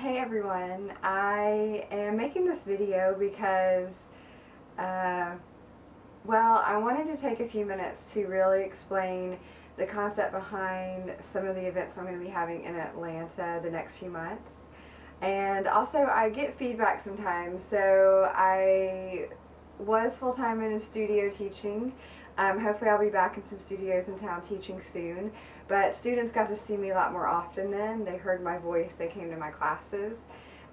Hey everyone, I am making this video because, well, I wanted to take a few minutes to really explain the concept behind some of the events I'm going to be having in Atlanta the next few months. And also, I get feedback sometimes, so I was full-time in a studio teaching. Hopefully I'll be back in some studios in town teaching soon, but students got to see me a lot more often then. They heard my voice, they came to my classes,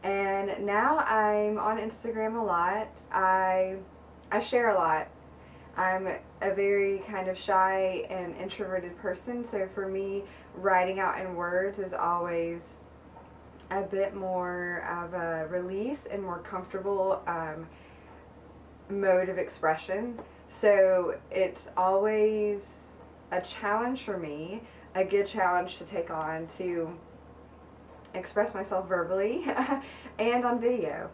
and now I'm on Instagram a lot. I share a lot. I'm a very kind of shy and introverted person, so for me, writing out in words is always a bit more of a release and more comfortable mode of expression. So it's always a challenge for me, a good challenge to take on, to express myself verbally and on video.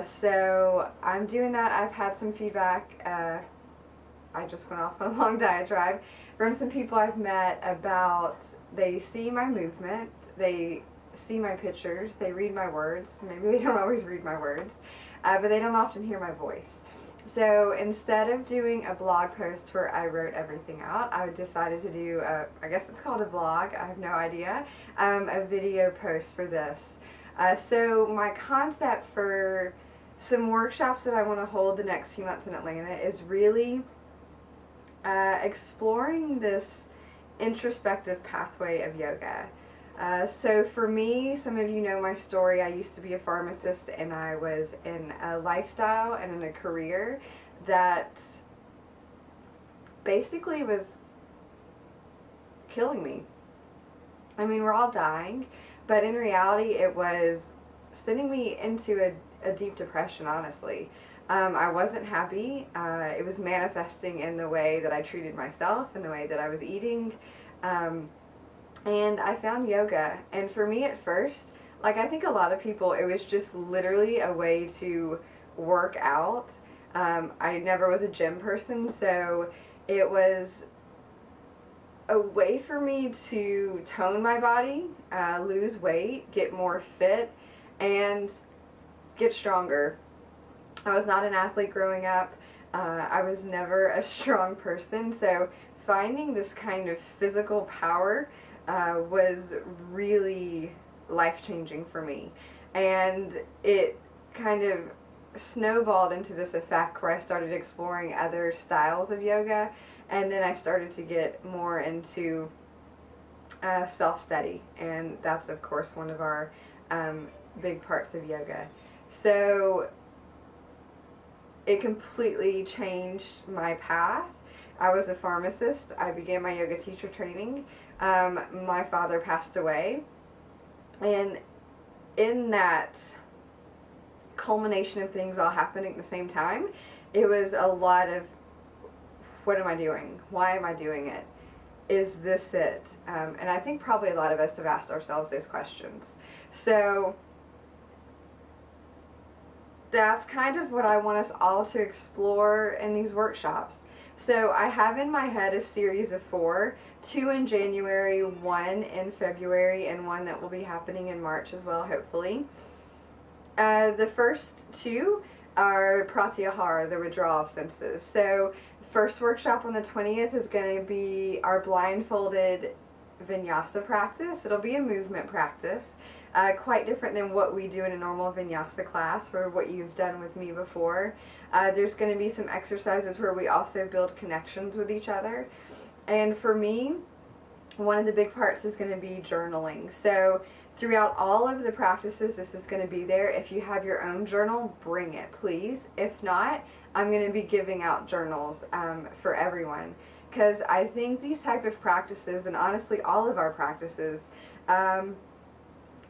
So I'm doing that. I've had some feedback. I just went off on a long diatribe from some people I've met about they see my movement, they see my pictures, they read my words. Maybe they don't always read my words, but they don't often hear my voice. So instead of doing a blog post where I wrote everything out, I decided to do I guess it's called a vlog, I have no idea, a video post for this. So my concept for some workshops that I want to hold the next few months in Atlanta is really exploring this introspective pathway of yoga. So for me, some of you know my story. I used to be a pharmacist, and I was in a lifestyle and in a career that basically was killing me. I mean, we're all dying, but in reality it was sending me into a deep depression, honestly. I wasn't happy. It was manifesting in the way that I treated myself, in the way that I was eating. And I found yoga, and for me at first, like I think a lot of people, it was just literally a way to work out. I never was a gym person, so it was a way for me to tone my body, lose weight, get more fit, and get stronger. I was not an athlete growing up. I was never a strong person, so finding this kind of physical power was really life-changing for me. And it kind of snowballed into this effect where I started exploring other styles of yoga, and then I started to get more into self-study, and that's of course one of our big parts of yoga. So it completely changed my path. I was a pharmacist. I began my yoga teacher training. My father passed away, and in that culmination of things all happening at the same time, it was a lot of, what am I doing? Why am I doing it? Is this it? And I think probably a lot of us have asked ourselves those questions. So that's kind of what I want us all to explore in these workshops. So I have in my head a series of 4, 2 in January, 1 in February, and 1 that will be happening in March as well, hopefully. The first 2 are Pratyahara, the withdrawal senses. So the first workshop on the 20th is going to be our blindfolded vinyasa practice. It'll be a movement practice. Quite different than what we do in a normal vinyasa class or what you've done with me before. There's going to be some exercises where we also build connections with each other. And for me, one of the big parts is going to be journaling. So throughout all of the practices, this is going to be there. If you have your own journal, bring it, please. If not, I'm going to be giving out journals for everyone. Because I think these type of practices, and honestly all of our practices,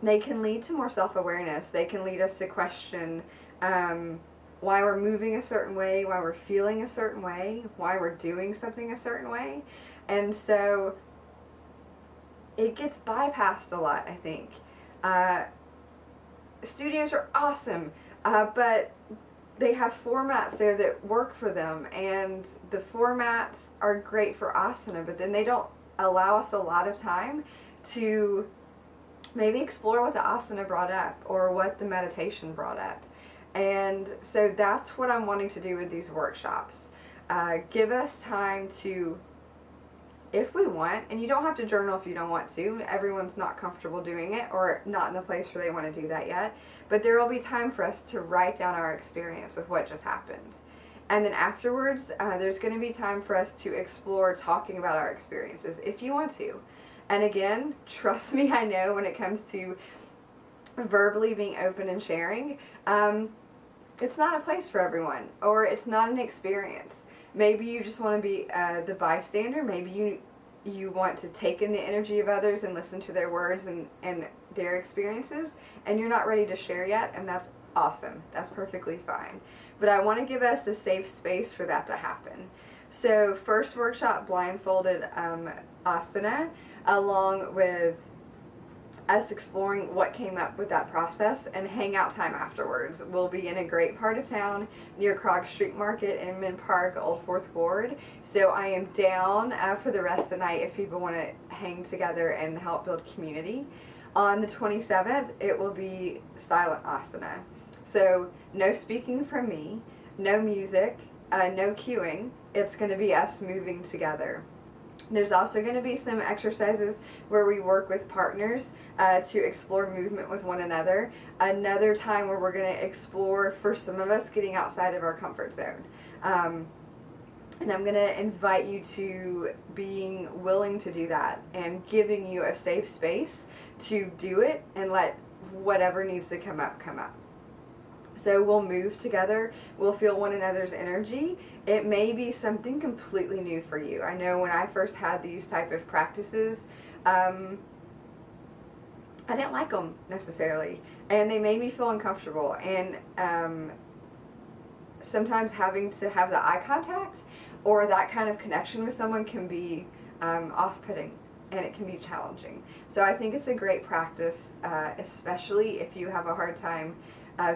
they can lead to more self-awareness. They can lead us to question why we're moving a certain way, why we're feeling a certain way, why we're doing something a certain way. And so it gets bypassed a lot, I think. Studios are awesome, but they have formats there that work for them, and the formats are great for asana, but then they don't allow us a lot of time to maybe explore what the asana brought up or what the meditation brought up. And so that's what I'm wanting to do with these workshops. Give us time to, if we want, and you don't have to journal if you don't want to. Everyone's not comfortable doing it or not in the place where they want to do that yet. But there will be time for us to write down our experience with what just happened. And then afterwards, there's going to be time for us to explore talking about our experiences if you want to. And again, trust me, I know when it comes to verbally being open and sharing, it's not a place for everyone, or it's not an experience. Maybe you just want to be the bystander. Maybe you want to take in the energy of others and listen to their words and their experiences, and you're not ready to share yet, and that's awesome. That's perfectly fine. But I want to give us a safe space for that to happen. So first workshop, blindfolded asana, along with us exploring what came up with that process, and hangout time afterwards. We'll be in a great part of town near Krog Street Market in Inman Park, Old Fourth Ward. So I am down for the rest of the night if people want to hang together and help build community. On the 27th, it will be silent asana. So no speaking from me, no music, no cueing. It's going to be us moving together. There's also going to be some exercises where we work with partners to explore movement with one another. Another time where we're going to explore, for some of us, getting outside of our comfort zone. And I'm going to invite you to being willing to do that and giving you a safe space to do it and let whatever needs to come up, come up. So we'll move together, we'll feel one another's energy. It may be something completely new for you. I know when I first had these type of practices, I didn't like them necessarily, and they made me feel uncomfortable. And sometimes having to have the eye contact or that kind of connection with someone can be off-putting, and it can be challenging. So I think it's a great practice, especially if you have a hard time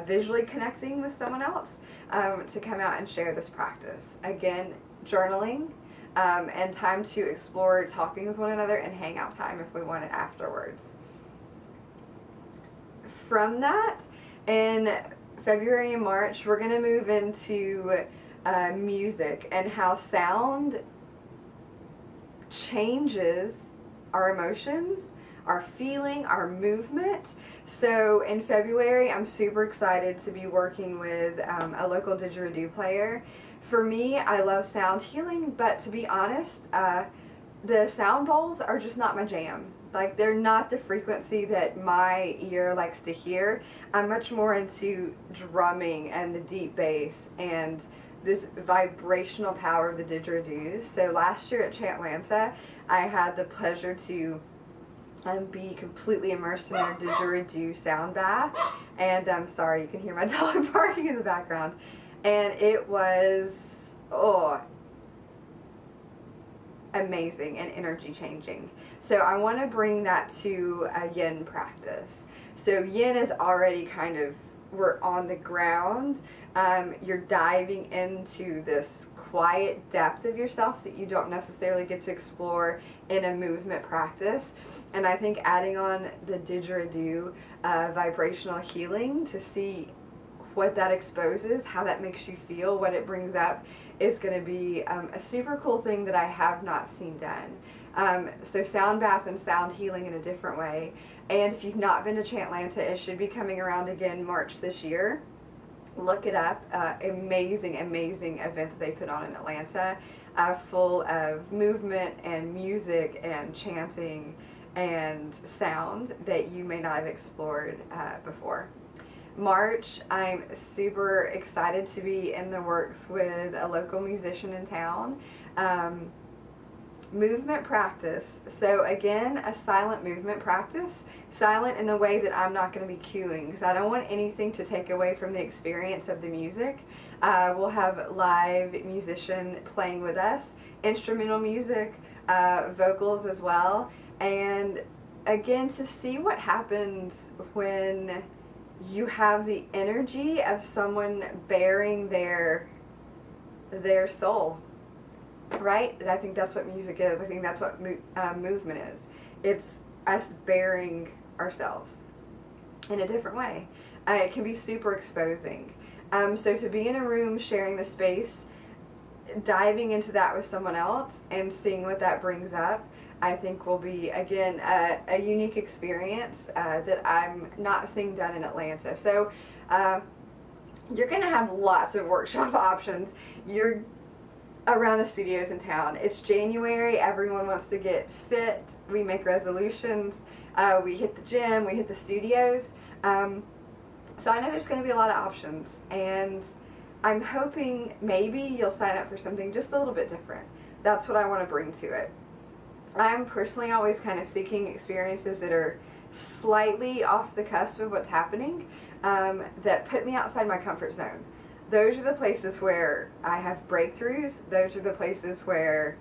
visually connecting with someone else, to come out and share this practice. Again, journaling and time to explore talking with one another, and hangout time if we want it afterwards. From that, in February and March, we're going to move into music and how sound changes our emotions, our feeling, our movement. So in February, I'm super excited to be working with a local didgeridoo player. For me, I love sound healing, but to be honest, the sound bowls are just not my jam. Like, they're not the frequency that my ear likes to hear. I'm much more into drumming and the deep bass and this vibrational power of the didgeridoos. So last year at Chantlanta, I had the pleasure to be completely immersed in their didgeridoo sound bath. And I'm sorry, you can hear my dog barking in the background. And it was, amazing and energy changing. So I want to bring that to a yin practice. So yin is already kind of, we're on the ground. You're diving into this quiet depth of yourself that you don't necessarily get to explore in a movement practice. And I think adding on the didgeridoo vibrational healing to see what that exposes, how that makes you feel, what it brings up, is going to be a super cool thing that I have not seen done. So sound bath and sound healing in a different way. And if you've not been to Chantlanta, it should be coming around again March this year. Look it up. Amazing, amazing event that they put on in Atlanta, full of movement and music and chanting and sound that you may not have explored before. March, I'm super excited to be in the works with a local musician in town. Movement practice. So again, a silent movement practice. Silent in the way that I'm not going to be cueing, because I don't want anything to take away from the experience of the music. We'll have live musician playing with us, instrumental music, vocals as well. And again, to see what happens when you have the energy of someone bearing their soul, right? I think that's what music is. I think that's what movement is. It's us bearing ourselves in a different way. It can be super exposing. So to be in a room sharing the space, diving into that with someone else and seeing what that brings up, I think will be, again, a unique experience that I'm not seeing done in Atlanta. So you're going to have lots of workshop options. You're around the studios in town. It's January. Everyone wants to get fit. We make resolutions. We hit the gym. We hit the studios. So I know there's going to be a lot of options, and I'm hoping maybe you'll sign up for something just a little bit different. That's what I want to bring to it. I'm personally always kind of seeking experiences that are slightly off the cusp of what's happening, that put me outside my comfort zone. Those are the places where I have breakthroughs. Those are the places where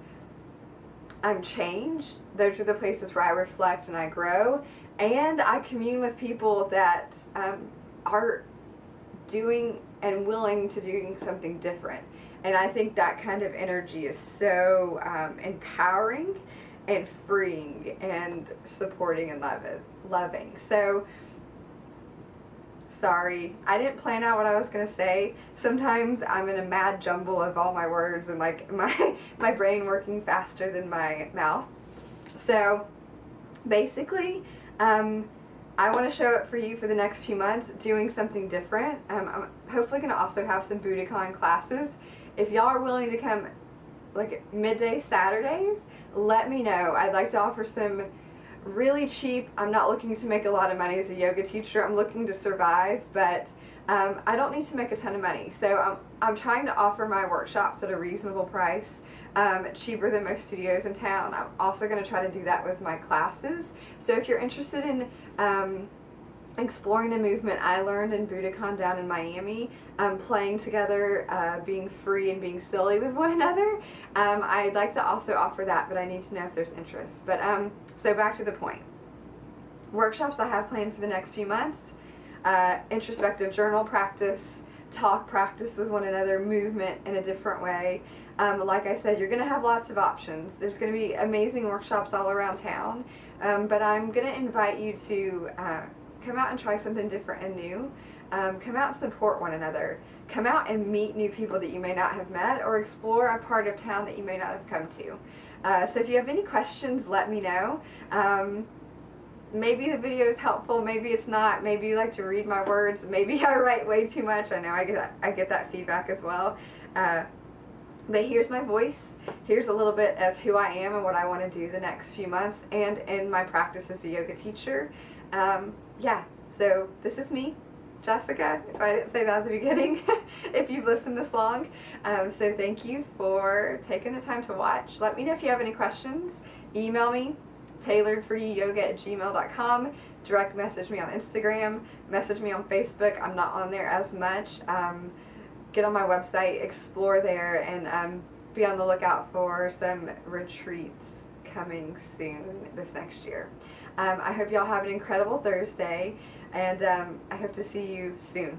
I'm changed. Those are the places where I reflect and I grow. And I commune with people that are doing and willing to doing something different. And I think that kind of energy is so empowering and freeing and supporting and loving. So, sorry, I didn't plan out what I was going to say. Sometimes I'm in a mad jumble of all my words and like my brain working faster than my mouth. So, basically, I want to show up for you for the next few months doing something different. I'm hopefully going to also have some Budokan classes. If y'all are willing to come like midday Saturdays, let me know. I'd like to offer some really cheap. I'm not looking to make a lot of money as a yoga teacher. I'm looking to survive, but I don't need to make a ton of money. So I'm trying to offer my workshops at a reasonable price, cheaper than most studios in town. I'm also going to try to do that with my classes. So if you're interested in exploring the movement I learned in Budokan down in Miami, playing together, being free and being silly with one another, I'd like to also offer that, but I need to know if there's interest. But so back to the point. Workshops I have planned for the next few months: introspective journal practice, talk practice with one another, movement in a different way. Like I said, you're going to have lots of options. There's going to be amazing workshops all around town, but I'm going to invite you to come out and try something different and new. Come out and support one another. Come out and meet new people that you may not have met, or explore a part of town that you may not have come to. So if you have any questions, let me know. Maybe the video is helpful, maybe it's not. Maybe you like to read my words. Maybe I write way too much. I know I get that feedback as well. But here's my voice. Here's a little bit of who I am and what I want to do the next few months, and in my practice as a yoga teacher. Yeah, so this is me, Jessica, if I didn't say that at the beginning, if you've listened this long. So thank you for taking the time to watch. Let me know if you have any questions. Email me, tailoredforyouyoga@gmail.com. Direct message me on Instagram. Message me on Facebook. I'm not on there as much. Get on my website, explore there, and be on the lookout for some retreats coming soon this next year. I hope y'all have an incredible Thursday, and I hope to see you soon.